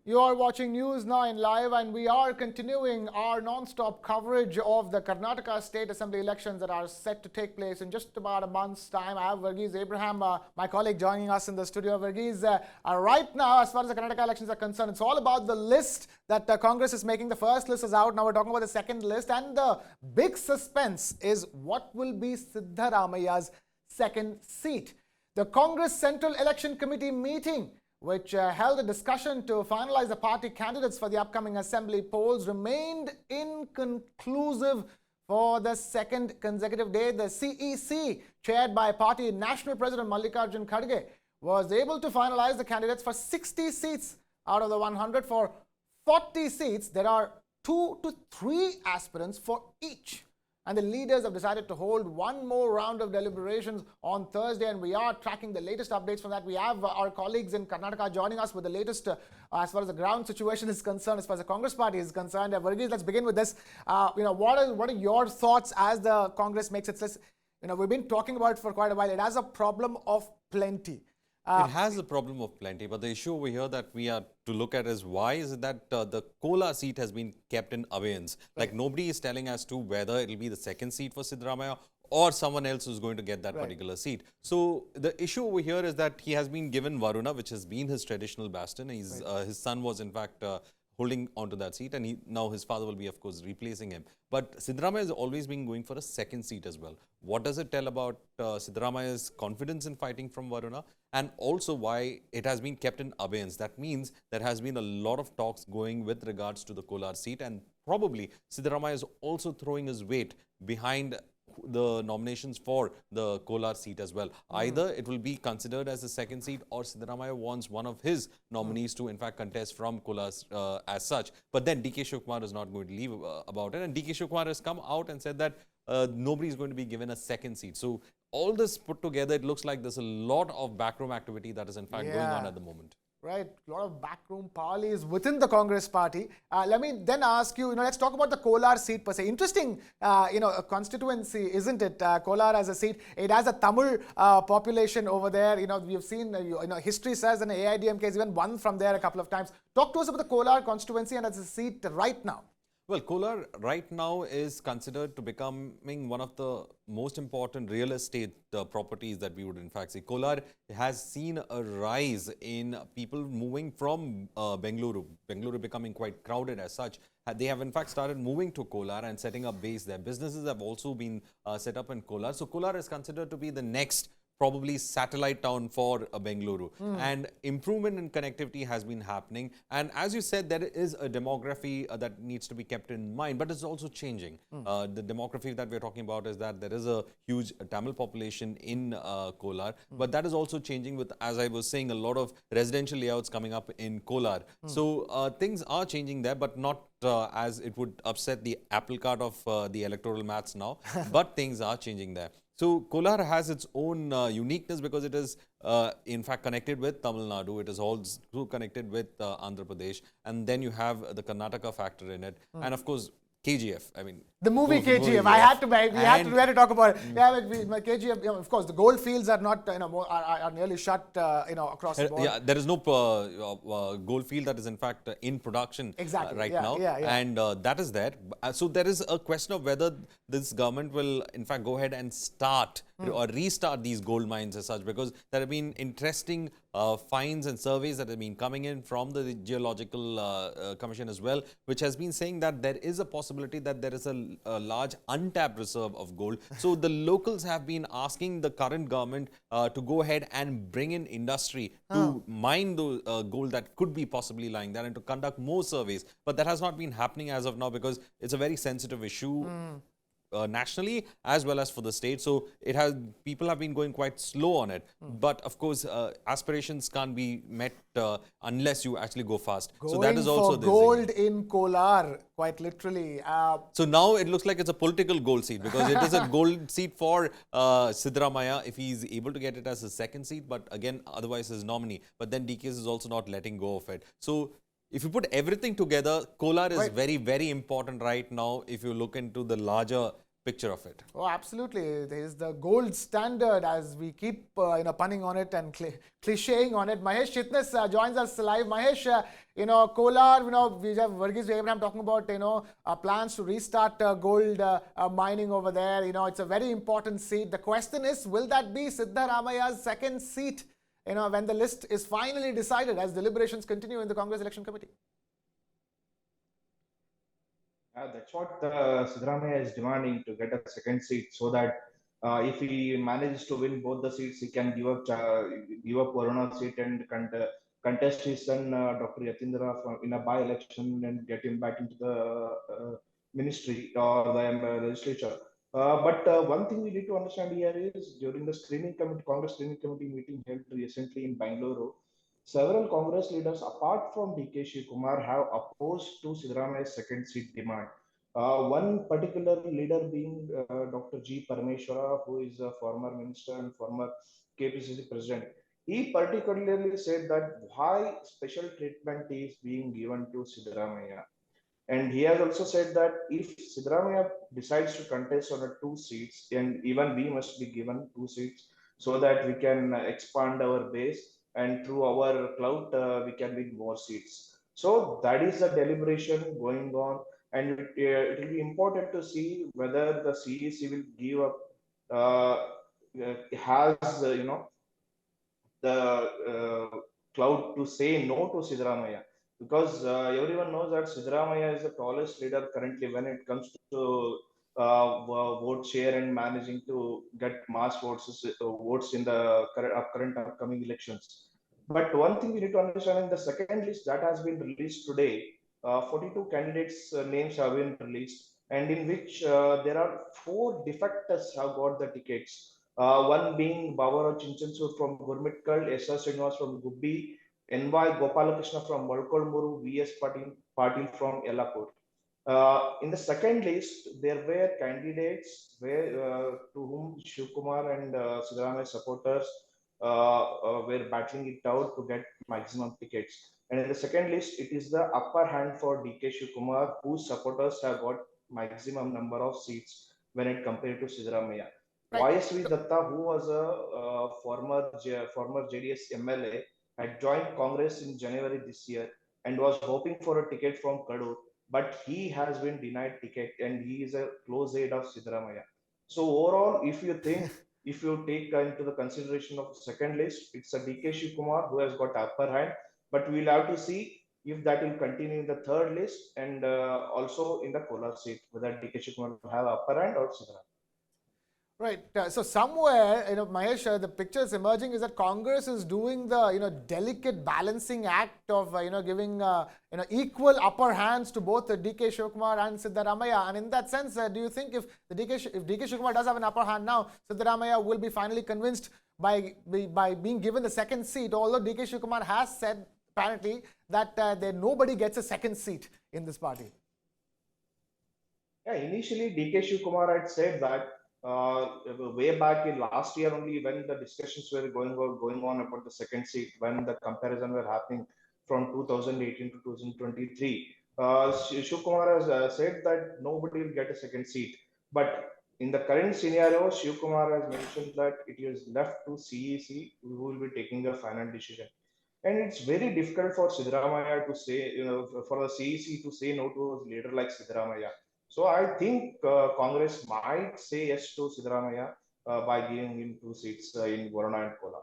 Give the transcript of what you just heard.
You are watching News 9 live, and we are continuing our non-stop coverage of the Karnataka State Assembly elections that are set to take place in just about a month's time. I have Varghese Abraham, my colleague, joining us in the studio. Varghese, right now, as far as the Karnataka elections are concerned, it's all about the list that Congress is making. The first list is out. Now we're talking about the second list, and the big suspense is what will be Siddaramaiah's second seat. The Congress Central Election Committee meeting, which held a discussion to finalize the party candidates for the upcoming assembly polls, remained inconclusive for the second consecutive day. The CEC, chaired by party national president Mallikarjun Kharge, was able to finalize the candidates for 60 seats out of the 100. For 40 seats, there are 2 to 3 aspirants for each. And the leaders have decided to hold one more round of deliberations on Thursday, and we are tracking the latest updates from that. We have our colleagues in Karnataka joining us with the latest as far as the ground situation is concerned, as far as the Congress party is concerned. Varghese, let's begin with this. What are your thoughts as the Congress makes its list? We've been talking about it for quite a while. It has a problem of plenty. It has a problem of plenty, but the issue over here that we are to look at is why is it that the Kolar seat has been kept in abeyance? Like nobody is telling as to whether it will be the second seat for Siddaramaiah or someone else who's going to get that particular seat. So the issue over here is that he has been given Varuna, which has been his traditional bastion. His son was in fact holding onto that seat, and now his father will be, of course, replacing him. But Siddaramaiah has always been going for a second seat as well. What does it tell about Siddaramaiah's confidence in fighting from Varuna, and also why it has been kept in abeyance? That means there has been a lot of talks going with regards to the Kolar seat, and probably Siddaramaiah is also throwing his weight behind the nominations for the Kolar seat as well. Either it will be considered as a second seat, or Siddaramaiah wants one of his nominees to in fact contest from Kolar as such. But then DK Shivakumar is not going to leave about it, and DK Shivakumar has come out and said that nobody is going to be given a second seat. So all this put together, it looks like there's a lot of backroom activity that is in fact going on at the moment. Right, a lot of backroom parleys within the Congress party. Let me then ask you, let's talk about the Kolar seat per se. Interesting, a constituency, isn't it? Kolar as a seat. It has a Tamil population over there. We've seen, history says, and AIDMK has even won from there a couple of times. Talk to us about the Kolar constituency and as a seat right now. Well, Kolar right now is considered to becoming one of the most important real estate properties that we would in fact see. Kolar has seen a rise in people moving from Bengaluru. Bengaluru becoming quite crowded as such. They have in fact started moving to Kolar and setting up base there. Businesses have also been set up in Kolar. So Kolar is considered to be the next probably satellite town for Bengaluru. And improvement in connectivity has been happening. And as you said, there is a demography that needs to be kept in mind, but it's also changing. The demography that we're talking about is that there is a huge Tamil population in Kolar, but that is also changing with, as I was saying, a lot of residential layouts coming up in Kolar. So things are changing there, but not as it would upset the apple cart of the electoral maths now, but things are changing there. So Kolar has its own uniqueness because it is in fact connected with Tamil Nadu. It is also connected with Andhra Pradesh, and then you have the Karnataka factor in it, and of course KGF. I mean, the movie KGF. We had to talk about it. Yeah, KGF. Of course, the gold fields are not, are nearly shut, across the board. Yeah, there is no gold field that is in fact in production right now, and that is there. So there is a question of whether this government will in fact go ahead and start or restart these gold mines as such, because there have been interesting finds and surveys that have been coming in from the Geological Commission as well, which has been saying that there is a possibility that there is a large untapped reserve of gold. So the locals have been asking the current government to go ahead and bring in industry to mine the gold that could be possibly lying there and to conduct more surveys. But that has not been happening as of now because it's a very sensitive issue. Nationally as well as for the state, so people have been going quite slow on it. But of course, aspirations can't be met unless you actually go fast. So that is also for gold in Kolar, quite literally. So now it looks like it's a political gold seat because it is a gold seat for Siddaramaiah if he is able to get it as a second seat. But again, otherwise his nominee. But then DK is also not letting go of it. So if you put everything together, Kolar is very, very important right now if you look into the larger picture of it. Oh, absolutely. It is the gold standard as we keep punning on it and clichéing on it. Mahesh Chitnis joins us live. Mahesh, Kolar, we have Varghese Abraham talking about, plans to restart gold mining over there. It's a very important seat. The question is, will that be Siddaramaiah's second seat, when the list is finally decided as deliberations continue in the Congress Election Committee? That's what Siddaramaiah is demanding, to get a second seat, so that if he manages to win both the seats, he can give up Varuna seat and contest his son Dr. Yatindra in a by-election and get him back into the ministry or the legislature. But one thing we need to understand here is, during the Congress screening committee meeting held recently in Bangalore, several Congress leaders, apart from DK Shivakumar, have opposed to Siddaramaiah's second seat demand. One particular leader being Dr. G. Parameshwara, who is a former minister and former KPCC president. He particularly said that why special treatment is being given to Siddaramaiah. And he has also said that if Siddaramaiah decides to contest on a two seats, and even we must be given two seats, so that we can expand our base, and through our clout we can win more seats. So that is the deliberation going on, and it will be important to see whether the CEC will give up, has the cloud to say no to Siddaramaiah, because everyone knows that Siddaramaiah is the tallest leader currently when it comes to vote share and managing to get mass votes in the current upcoming elections. But one thing we need to understand, in the second list that has been released today, 42 candidates' names have been released, and in which there are four defectors have got the tickets. One being Bavara Chinchansur from Gurmitkal, S.R. Srinivas from Gubbi, N.Y. Gopalakrishna from Malkolmuru, V.S. Patil from Yellapur. In the second list, there were candidates to whom Shivkumar and Siddaramaiah supporters were battling it out to get maximum tickets. And in the second list, it is the upper hand for DK Shivkumar, whose supporters have got maximum number of seats when it compared to Siddaramaiah. Right. YSV Datta, who was a former JDS MLA, had joined Congress in January this year and was hoping for a ticket from Kadur, but he has been denied ticket, and he is a close aide of Siddaramaiah. So overall, if you take into the consideration of second list, it's a DK Shivkumar who has got upper hand, but we'll have to see if that will continue in the third list, and also in the Kolar seat, whether DK Shivkumar will have upper hand or Siddaramaiah. Right. So somewhere, Mahesh, the picture is emerging is that Congress is doing the, delicate balancing act of, giving, equal upper hands to both the DK Shivakumar and Siddaramaiah. And in that sense, do you think if DK Shivakumar does have an upper hand now, Siddaramaiah will be finally convinced by being given the second seat, although DK Shivakumar has said apparently that nobody gets a second seat in this party? Yeah, initially DK Shivkumar had said that way back in last year only, when the discussions were going on about the second seat, when the comparison were happening from 2018 to 2023, Shivkumar has said that nobody will get a second seat. But in the current scenario, Shivkumar has mentioned that it is left to CEC who will be taking the final decision. And it's very difficult for Siddaramaiah to say, for the CEC to say no to a leader like Siddaramaiah. So I think Congress might say yes to Siddaramaiah by giving him two seats in Varuna and Kolar.